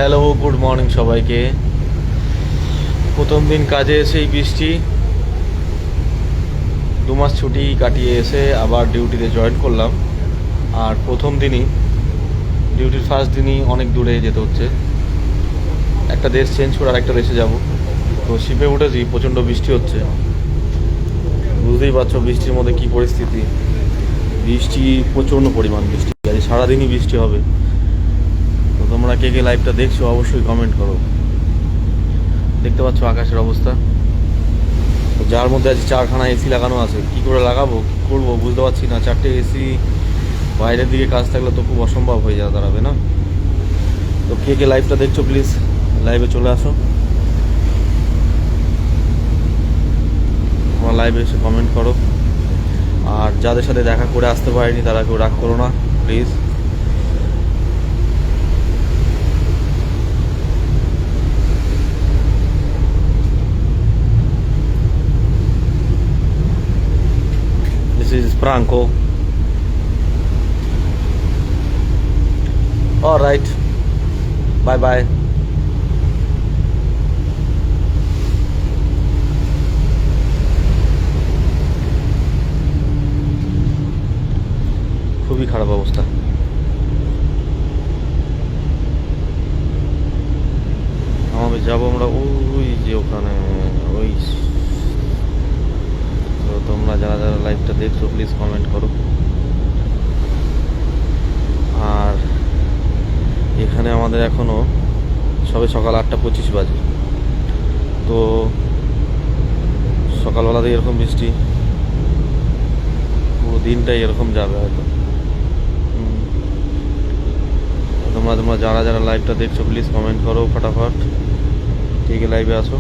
Hello, good morning সবাইকে। প্রথম দিন কাজে এসেই বৃষ্টি, 2 মাস ছুটি কাটিয়ে এসে আবার ডিউটিতে জয়েন করলাম। আর প্রথম দিনই, ডিউটির ফার্স্ট দিনই অনেক দূরে যেতে হচ্ছে, একটা দেশ চেঞ্জ করে আরেকটা দেশে যাব। তো শিপে উঠেছি, প্রচণ্ড বৃষ্টি হচ্ছে, বুঝতেই পারছো বৃষ্টির মধ্যে কী পরিস্থিতি। বৃষ্টি, প্রচণ্ড পরিমাণ বৃষ্টি, আজ সারাদিনই বৃষ্টি হবে। তো তোমরা কে কে লাইভটা দেখছো অবশ্যই কমেন্ট করো। দেখতে পাচ্ছ আকাশের অবস্থা, যার মধ্যে আজ 4খানা এসি লাগানো আছে। কি করে লাগাবো, কী করবো বুঝতে পারছি না। 4টে এসি, বাইরের দিকে কাজ থাকলে তো খুব অসম্ভব হয়ে যাওয়া দাঁড়াবে না। তো কে কে লাইভটা দেখছো প্লিজ লাইভে চলে আসো, তোমরা লাইভে এসে কমেন্ট করো। আর যাদের সাথে দেখা করে আসতে পারিনি তারা কেউ রাগ করো না please. This is Franco. All right. Bye bye. খুবই খারাপ অবস্থা। আমাদের যাবো আমরা ওই যে ওখানে, ওই। তো তোমরা যারা যারা লাইভটা দেখছো প্লিজ কমেন্ট করো। আর এখানে আমাদের এখনও সবে সকাল 8:25 বাজে। তো সকালবেলাতেই এরকম বৃষ্টি, পুরো দিনটাই এরকম যাবে হয়তো। তোমরা যারা যারা লাইভটা দেখছো প্লিজ কমেন্ট করো ফটাফট, ঠিক আছে লাইভে আসো।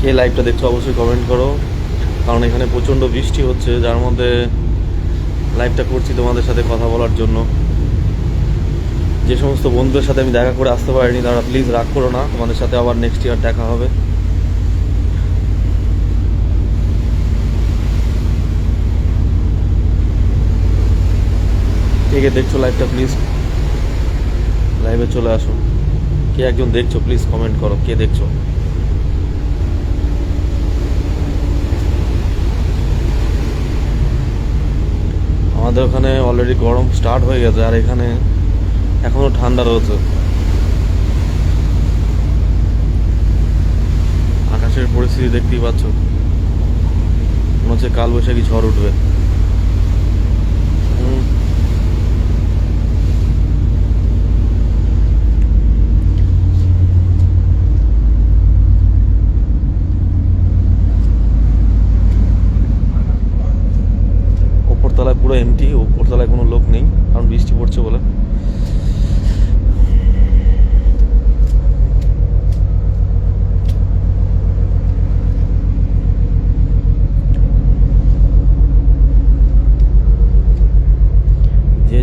কে লাইভটা দেখছো অবশ্যই কমেন্ট করো, কারণ এখানে প্রচণ্ড বৃষ্টি হচ্ছে, যার মধ্যে লাইভটা করছি তোমাদের সাথে কথা বলার জন্য। যে সমস্ত বন্ধুদের সাথে আমি দেখা করে আসতে পারিনি তারা প্লিজ রাগ করো না, তোমাদের সাথে আবার নেক্সট ইয়ার দেখা হবে। কে দেখছো লাইভটা প্লিজ লাইভে চলে আসো। কে একজন দেখছো প্লিজ কমেন্ট করো, কে দেখছো। আমাদের ওখানে অলরেডি গরম স্টার্ট হয়ে গেছে, আর এখানে এখনো ঠান্ডা রয়েছে। আকাশের পরিস্থিতি দেখতেই পাচ্ছ, মনে হচ্ছে কালবৈশাখী ঝড় উঠবে। ওপরতলায় পুরো এমটি, ওপরতলায় কোনো লোক নেই, কারণ বৃষ্টি পড়ছে বলে।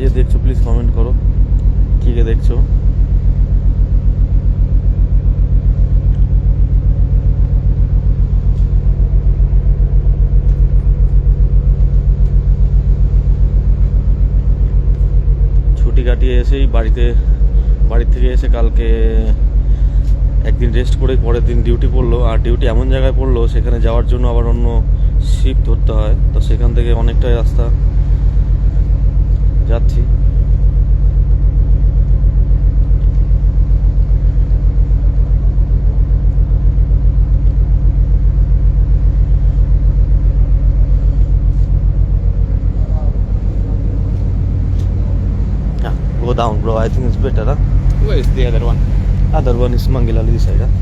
যে দেখছো প্লিজ কমেন্ট করো, কি কে দেখছো। ছুটি কাটিয়ে এসেই বাড়ির থেকে এসে কালকে একদিন রেস্ট করে পরের দিন ডিউটি পড়লো। আর ডিউটি এমন জায়গায় পড়লো, সেখানে যাওয়ার জন্য আবার অন্য শিপ ধরতে হয়। তো সেখান থেকে অনেকটাই রাস্তা যাচ্ছি। Go down, bro. I think it's better, huh? Where is the other one? Other one is Mangilali this side, huh?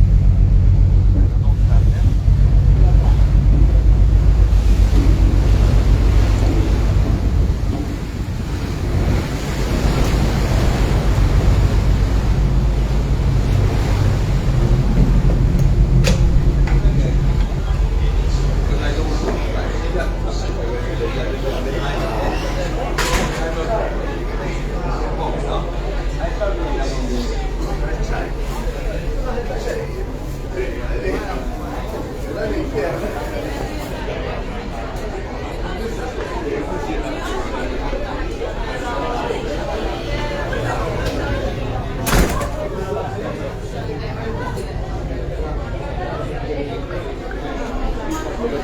It's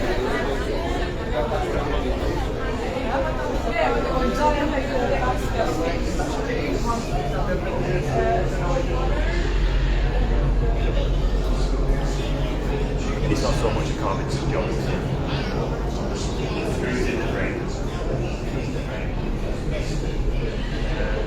not so much a car, it's just John.